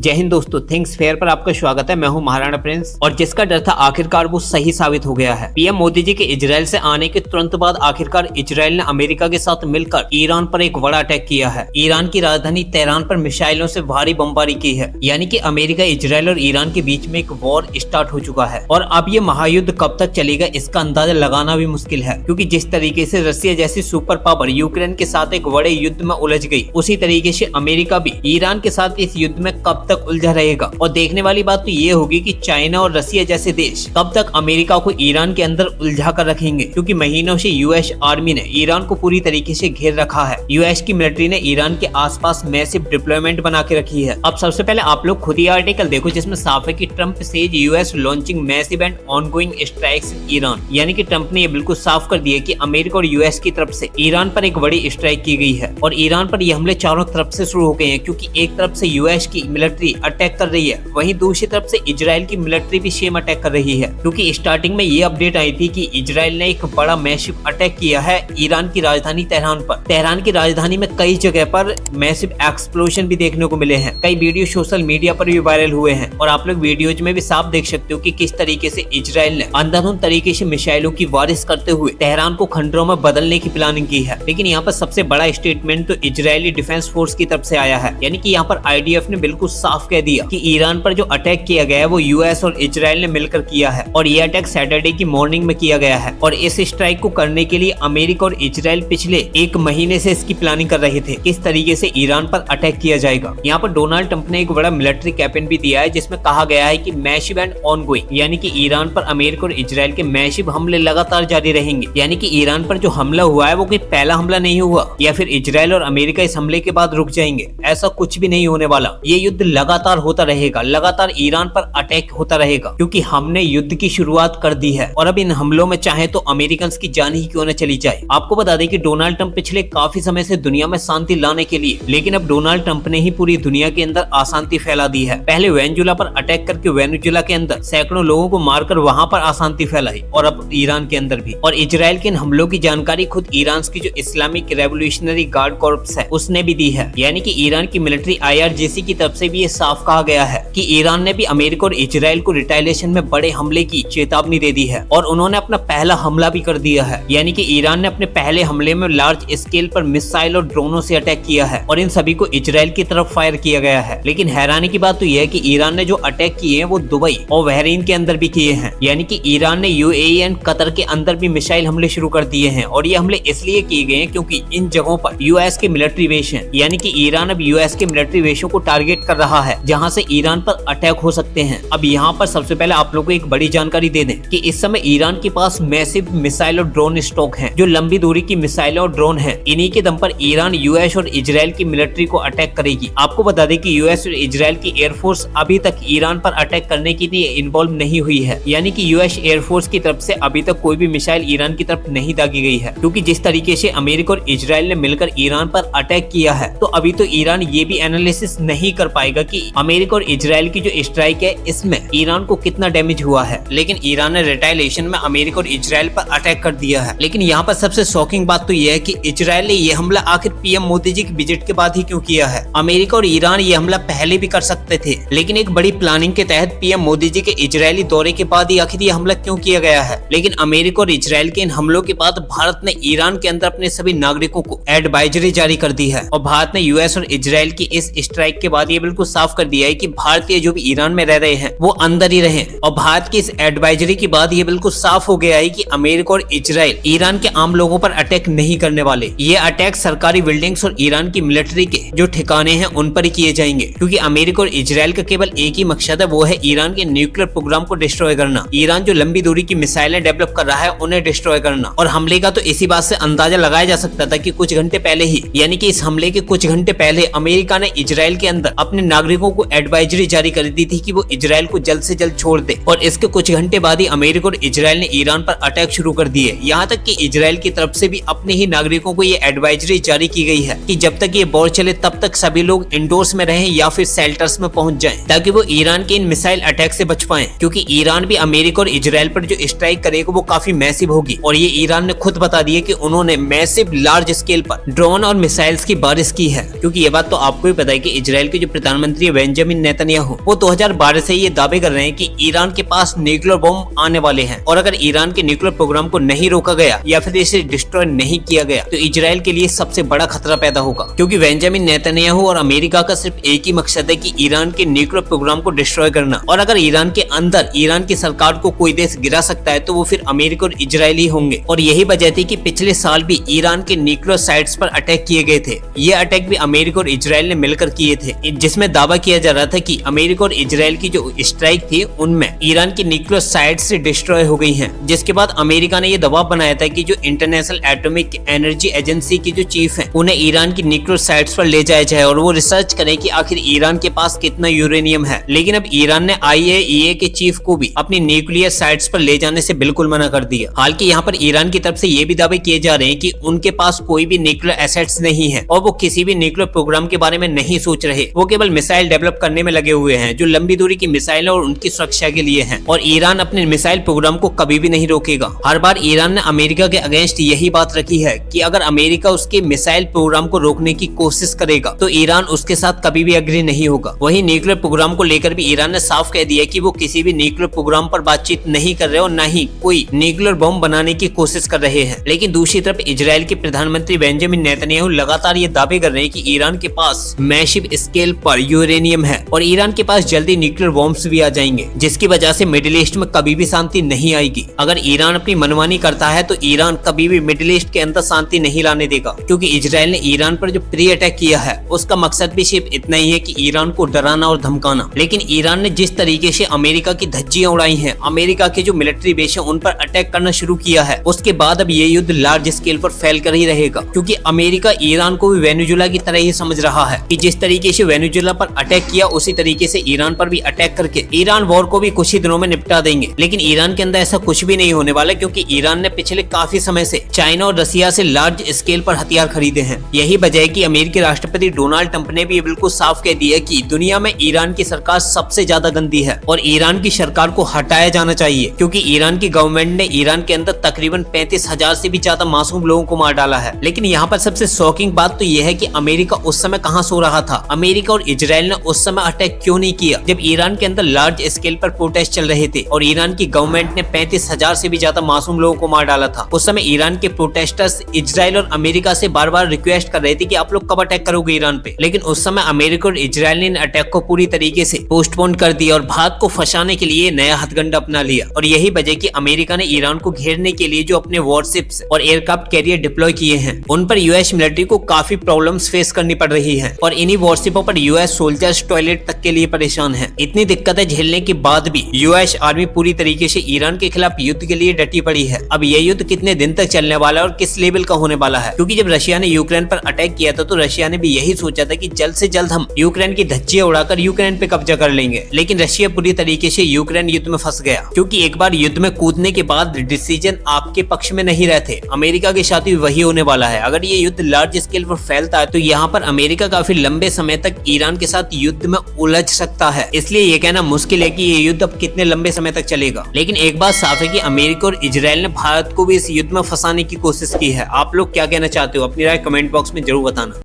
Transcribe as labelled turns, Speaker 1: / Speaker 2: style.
Speaker 1: जय हिंद दोस्तों, things fair पर आपका स्वागत है। मैं हूं महाराणा प्रिंस और जिसका डर था आखिरकार वो सही साबित हो गया है। पीएम मोदी जी के इजराइल से आने के तुरंत बाद आखिरकार इजराइल ने अमेरिका के साथ मिलकर ईरान पर एक बड़ा अटैक किया है। ईरान की राजधानी तेहरान पर मिसाइलों से भारी बमबारी की है। यानी कि अमेरिका, इजराइल और ईरान के बीच में एक वॉर स्टार्ट हो चुका है और अब ये महायुद्ध कब तक चलेगा इसका अंदाजा लगाना भी मुश्किल है, क्योंकि जिस तरीके से रसिया जैसी सुपर पावर यूक्रेन के साथ एक बड़े युद्ध में उलझ गई, उसी तरीके से अमेरिका भी ईरान के साथ इस युद्ध में कब तक उलझा रहेगा। और देखने वाली बात तो ये होगी कि चाइना और रसिया जैसे देश कब तक अमेरिका को ईरान के अंदर उलझा कर रखेंगे, क्योंकि महीनों से यूएस आर्मी ने ईरान को पूरी तरीके से घेर रखा है। यूएस की मिलिट्री ने ईरान के आसपास मैसिव डिप्लॉयमेंट बना के रखी है। अब सबसे पहले आप लोग खुद ही आर्टिकल देखो, जिसमें साफ है कि Trump says US launching massive and ongoing strikes in Iran. यानी कि ट्रम्प ने ये बिल्कुल साफ कर दिया कि अमेरिका और यूएस की तरफ से ईरान पर एक बड़ी स्ट्राइक की गई है और ईरान पर ये हमले चारों तरफ से शुरू हो गए हैं, क्योंकि एक तरफ से यूएस की मिलिट्री अटैक कर रही है, वहीं दूसरी तरफ से इजराइल की मिलिट्री भी सेम अटैक कर रही है। क्योंकि स्टार्टिंग में ये अपडेट आई थी कि इजराइल ने एक बड़ा मैसिव अटैक किया है ईरान की राजधानी तेहरान पर। तेहरान की राजधानी में कई जगह पर मैसिव एक्सप्लोजन भी देखने को मिले हैं। कई वीडियो सोशल मीडिया पर भी वायरल हुए हैं और आप लोग वीडियोज में भी साफ देख सकते हो कि किस तरीके से इजराइल ने अंधाधुंध तरीके से मिसाइलों की बारिश करते हुए तेहरान को खंडरों में बदलने की प्लानिंग की है। लेकिन यहाँ पर सबसे बड़ा स्टेटमेंट तो इजरायली डिफेंस फोर्स की तरफ से आया है। यानी कि यहाँ पर आईडीएफ ने बिल्कुल साफ कह दिया कि ईरान पर जो अटैक किया गया है वो यूएस और इजराइल ने मिलकर किया है और ये अटैक सैटरडे की मॉर्निंग में किया गया है। और इस स्ट्राइक को करने के लिए अमेरिका और इजराइल पिछले एक महीने से इसकी प्लानिंग कर रहे थे, किस तरीके से ईरान पर अटैक किया जाएगा। यहाँ पर डोनाल्ड ट्रंप ने एक बड़ा मिलिट्री कैंपेन भी दिया है, जिसमें कहा गया है कि मैसिव एंड ऑनगोइंग, यानी कि ईरान पर अमेरिका और इजराइल के मैसिव हमले लगातार जारी रहेंगे। यानी कि ईरान पर जो हमला हुआ है वो कोई पहला हमला नहीं हुआ या फिर इजराइल और अमेरिका इस हमले के बाद रुक जाएंगे, ऐसा कुछ भी नहीं होने वाला। ये युद्ध लगातार होता रहेगा, लगातार ईरान पर अटैक होता रहेगा, क्योंकि हमने युद्ध की शुरुआत कर दी है और अब इन हमलों में चाहे तो अमेरिकन की जान ही क्यों न चली जाए। आपको बता दें कि डोनाल्ड ट्रंप पिछले काफी समय से दुनिया में शांति लाने के लिए, लेकिन अब डोनाल्ड ट्रंप ने ही पूरी दुनिया के अंदर अशांति फैला दी है। पहले वेनेजुएला पर अटैक करके वेनेजुएला के अंदर सैकड़ों लोगों को मारकर वहां पर अशांति फैलाई और अब ईरान के अंदर भी। और इजराइल के इन हमलों की जानकारी खुद ईरान की जो इस्लामिक रेवोल्यूशनरी गार्ड कॉर्प्स है उसने भी दी है। यानी कि ईरान की मिलिट्री IRGC की तरफ से भी ये साफ कहा गया है कि ईरान ने भी अमेरिका और इजराइल को रिटालिएशन में बड़े हमले की चेतावनी दे दी है और उन्होंने अपना पहला हमला भी कर दिया है। यानी कि ईरान ने अपने पहले हमले में लार्ज स्केल पर मिसाइल और ड्रोनों से अटैक किया है और इन सभी को इजराइल की तरफ फायर किया गया है। लेकिन हैरानी की बात तो यह है कि ईरान ने जो अटैक किए हैं वो दुबई और बहरीन के अंदर भी किए हैं। यानी कि ईरान ने UAE एंड कतर के अंदर भी मिसाइल हमले शुरू कर दिए हैं और ये हमले इसलिए किए गए हैं क्योंकि इन जगहों पर यूएस के मिलिट्री बेस हैं। यानी कि ईरान अब यूएस के मिलिट्री बेसों को टारगेट कर रहा है जहां से ईरान पर अटैक हो सकते हैं। अब यहाँ पर सबसे पहले आप लोगों को एक बड़ी जानकारी दे दें कि इस समय ईरान के पास मैसिव मिसाइल और ड्रोन स्टॉक हैं, जो लंबी दूरी की मिसाइल और ड्रोन हैं। इन्हीं के दम पर ईरान यूएस और इजराइल की मिलिट्री को अटैक करेगी। आपको बता दें कि यूएस और इजराइल की एयरफोर्स अभी तक ईरान पर अटैक करने के लिए इन्वॉल्व नहीं हुई है। यानी कि यूएस एयरफोर्स की तरफ से अभी तक कोई भी मिसाइल ईरान की तरफ नहीं दागी गई है, क्योंकि जिस तरीके से अमेरिका और इजराइल ने मिलकर ईरान पर अटैक किया है तो अभी तो ईरान ये भी एनालिसिस नहीं कर पाएगा कि अमेरिका और इजराइल की जो स्ट्राइक है इसमें ईरान को कितना डैमेज हुआ है। लेकिन ईरान ने रिटालिएशन में अमेरिका और इजराइल पर अटैक कर दिया है। लेकिन यहाँ पर सबसे शॉकिंग बात तो यह है कि इजराइल ने यह हमला आखिर पीएम मोदी जी की विजिट के बाद ही क्यों किया है। अमेरिका और ईरान ये हमला पहले भी कर सकते थे, लेकिन एक बड़ी प्लानिंग के तहत पीएम मोदी जी के इजरायली दौरे के बाद ही आखिर ये हमला क्यों किया गया है। लेकिन अमेरिका और इजराइल के इन हमलों के बाद भारत ने ईरान के अंदर अपने सभी नागरिकों को एडवाइजरी जारी कर दी है और भारत ने यूएस और इजराइल की इस स्ट्राइक के बाद ये बिल्कुल साफ कर दिया है कि भारतीय जो भी ईरान में रह रहे हैं वो अंदर ही रहे। और भारत की इस एडवाइजरी के बाद ये बिल्कुल साफ हो गया है कि अमेरिका और इजराइल ईरान के आम लोगों पर अटैक नहीं करने वाले। ये अटैक सरकारी बिल्डिंग्स और ईरान की मिलिट्री के जो ठिकाने हैं उन पर ही किए जाएंगे, क्योंकि अमेरिका और इजराइल का केवल एक ही मकसद है, वो है ईरान के न्यूक्लियर प्रोग्राम को डिस्ट्रॉय करना। ईरान जो लंबी दूरी की मिसाइलें डेवलप कर रहा है उन्हें डिस्ट्रॉय करना। और हमले का तो इसी बात से अंदाजा लगाया जा सकता था कि कुछ घंटे पहले ही, यानी कि इस हमले के कुछ घंटे पहले अमेरिका ने इजराइल के अंदर अपने नागरिकों को एडवाइजरी जारी कर दी थी कि वो इजराइल को जल्द से जल्द छोड़ दे। और इसके कुछ घंटे बाद ही अमेरिका और इजराइल ने ईरान पर अटैक शुरू कर दिए। यहाँ तक कि इजराइल की तरफ से भी अपने ही नागरिकों को ये एडवाइजरी जारी की गई है कि जब तक ये वॉर चले तब तक सभी लोग इंडोर्स में रहें या फिर शेल्टर्स में पहुंच जाएं, ताकि वो ईरान के इन मिसाइल अटैक से बच पाएं। क्योंकि ईरान भी अमेरिका और इजराइल पर जो स्ट्राइक करेगा वो काफी मैसिव होगी और ये ईरान ने खुद बता दिया कि उन्होंने मैसिव लार्ज स्केल पर ड्रोन और मिसाइल्स की बारिश की है। क्योंकि ये बात तो आपको भी पता है कि इजराइल के जो प्रधानमंत्री प्रधानमंत्री बेंजामिन नेतन्याहू वो 2012 से ये दावे कर रहे हैं कि ईरान के पास न्यूक्लियर बम आने वाले हैं और अगर ईरान के न्यूक्लियर प्रोग्राम को नहीं रोका गया या फिर इसे डिस्ट्रॉय नहीं किया गया तो इजराइल के लिए सबसे बड़ा खतरा पैदा होगा, क्योंकि बेंजामिन नेतन्याहू और अमेरिका का सिर्फ एक ही मकसद है कि ईरान के न्यूक्लियर प्रोग्राम को डिस्ट्रॉय करना। और अगर ईरान के अंदर ईरान की सरकार को कोई देश गिरा सकता है तो वो फिर अमेरिका और इजराइल ही होंगे। और यही वजह थी कि पिछले साल भी ईरान के न्यूक्लियर साइट्स पर अटैक किए गए थे। ये अटैक भी अमेरिका और इजराइल ने मिलकर किए थे, जिसमें दावा किया जा रहा था कि अमेरिका और इजराइल की जो स्ट्राइक थी उनमें ईरान की न्यूक्लियर साइट्स डिस्ट्रॉय हो गई हैं। जिसके बाद अमेरिका ने यह दबाव बनाया था कि जो इंटरनेशनल एटॉमिक एनर्जी एजेंसी की जो चीफ है उन्हें ईरान की न्यूक्लियर साइट्स पर ले जाया जाए और वो रिसर्च करें कि आखिर ईरान के पास कितना यूरेनियम है। लेकिन अब ईरान ने IAEA के चीफ को भी अपनी न्यूक्लियर साइट्स पर ले जाने से बिल्कुल मना कर दिया। हालांकि यहाँ पर ईरान की तरफ से ये भी दावे किए जा रहे हैं कि उनके पास कोई भी न्यूक्लियर एसेट्स नहीं है और वो किसी भी न्यूक्लियर प्रोग्राम के बारे में नहीं सोच रहे। वो केवल मिसाइल डेवलप करने में लगे हुए हैं जो लंबी दूरी की मिसाइल और उनकी सुरक्षा के लिए है। और ईरान अपने मिसाइल प्रोग्राम को कभी भी नहीं रोकेगा। हर बार ईरान ने अमेरिका के अगेंस्ट यही बात रखी है कि अगर अमेरिका उसके मिसाइल प्रोग्राम को रोकने की कोशिश करेगा तो ईरान उसके साथ कभी भी एग्री नहीं होगा। वहीं न्यूक्लियर प्रोग्राम को लेकर भी ईरान ने साफ कह दिया कि वो किसी भी न्यूक्लियर प्रोग्राम पर बातचीत नहीं कर रहे और न ही कोई न्यूक्लियर बम बनाने की कोशिश कर रहे हैं। लेकिन दूसरी तरफ इजराइल के प्रधानमंत्री बेंजामिन नेतन्याहू लगातार ये दावे कर रहे हैं कि ईरान के पास मैसिव स्केल पर यूरेनियम है और ईरान के पास जल्दी न्यूक्लियर बॉम्ब्स भी आ जाएंगे, जिसकी वजह से मिडिल ईस्ट में कभी भी शांति नहीं आएगी। अगर ईरान अपनी मनमानी करता है तो ईरान कभी भी मिडिल ईस्ट के अंदर शांति नहीं लाने देगा, क्योंकि इजराइल ने ईरान पर जो प्री अटैक किया है उसका मकसद भी सिर्फ इतना ही है कि ईरान को डराना और धमकाना। लेकिन ईरान ने जिस तरीके से अमेरिका की धज्जियां उड़ाई हैं, अमेरिका के जो मिलिट्री बेस है उन पर अटैक करना शुरू किया है, उसके बाद अब ये युद्ध लार्ज स्केल पर फैल कर ही रहेगा। क्योंकि अमेरिका ईरान को भी वेनेजुएला की तरह ही समझ रहा है कि जिस तरीके से वेनेजुएला पर अटैक किया उसी तरीके से ईरान पर भी अटैक करके ईरान वॉर को भी कुछ ही दिनों में निपटा देंगे। लेकिन ईरान के अंदर ऐसा कुछ भी नहीं होने वाला, क्योंकि ईरान ने पिछले काफी समय से चाइना और रसिया से लार्ज स्केल पर हथियार खरीदे हैं। यही वजह है कि अमेरिकी राष्ट्रपति डोनाल्ड ट्रंप ने भी बिल्कुल साफ कह दिया कि दुनिया में ईरान की सरकार सबसे ज्यादा गंदी है और ईरान की सरकार को हटाया जाना चाहिए, क्योंकि ईरान की गवर्नमेंट ने ईरान के अंदर तकरीबन 35,000 से भी ज्यादा मासूम लोगों को मार डाला है। लेकिन यहाँ पर सबसे शॉकिंग बात तो यह है कि अमेरिका उस समय कहाँ सो रहा था। अमेरिका और इजराइल ने उस समय अटैक क्यों नहीं किया जब ईरान के अंदर लार्ज स्केल पर प्रोटेस्ट चल रहे थे और ईरान की गवर्नमेंट ने 35,000 से भी ज्यादा मासूम लोगों को मार डाला था। उस समय ईरान के प्रोटेस्टर्स इजराइल और अमेरिका से बार बार रिक्वेस्ट कर रहे थे कि आप लोग कब अटैक करोगे ईरान पे। लेकिन उस समय अमेरिका और इजराइल ने अटैक को पूरी तरीके से पोस्टपोन कर दिया और भारत को फंसाने के लिए नया हथकंडा अपना लिया। और यही वजह कि अमेरिका ने ईरान को घेरने के लिए जो अपने वॉरशिप्स और एयरक्राफ्ट कैरियर डिप्लॉय किए हैं उन पर यूएस मिलिट्री को काफी प्रॉब्लम्स फेस करनी पड़ रही है और इन्हीं वॉरशिपों पर यूएस सोल्जर्स टॉयलेट तक के लिए परेशान है। इतनी दिक्कतें झेलने के बाद भी यूएस आर्मी पूरी तरीके से ईरान के खिलाफ युद्ध के लिए डटी पड़ी है। अब यह युद्ध कितने दिन तक चलने वाला है और किस लेवल का होने वाला है, क्योंकि जब रशिया ने यूक्रेन पर अटैक किया था तो रशिया ने भी यही सोचा था कि जल्द से जल्द हम यूक्रेन की धज्जियां उड़ाकर यूक्रेन पे कब्जा कर लेंगे। लेकिन रशिया पूरी तरीके से यूक्रेन युद्ध में फंस गया, क्योंकि एक बार युद्ध में कूदने के बाद डिसीजन आपके पक्ष में नहीं रहते। अमेरिका के साथ भी वही होने वाला है। अगर ये युद्ध लार्ज स्केल पर फैलता है तो यहाँ पर अमेरिका काफी लंबे समय तक ईरान के साथ युद्ध में उलझ सकता है। इसलिए ये कहना मुश्किल है कि ये युद्ध अब कितने लंबे समय तक चलेगा। लेकिन एक बात साफ है कि अमेरिका और इजराइल ने भारत को भी इस युद्ध में फंसाने की कोशिश की है। आप लोग क्या कहना चाहते हो? अपनी राय कमेंट बॉक्स में जरूर बताना।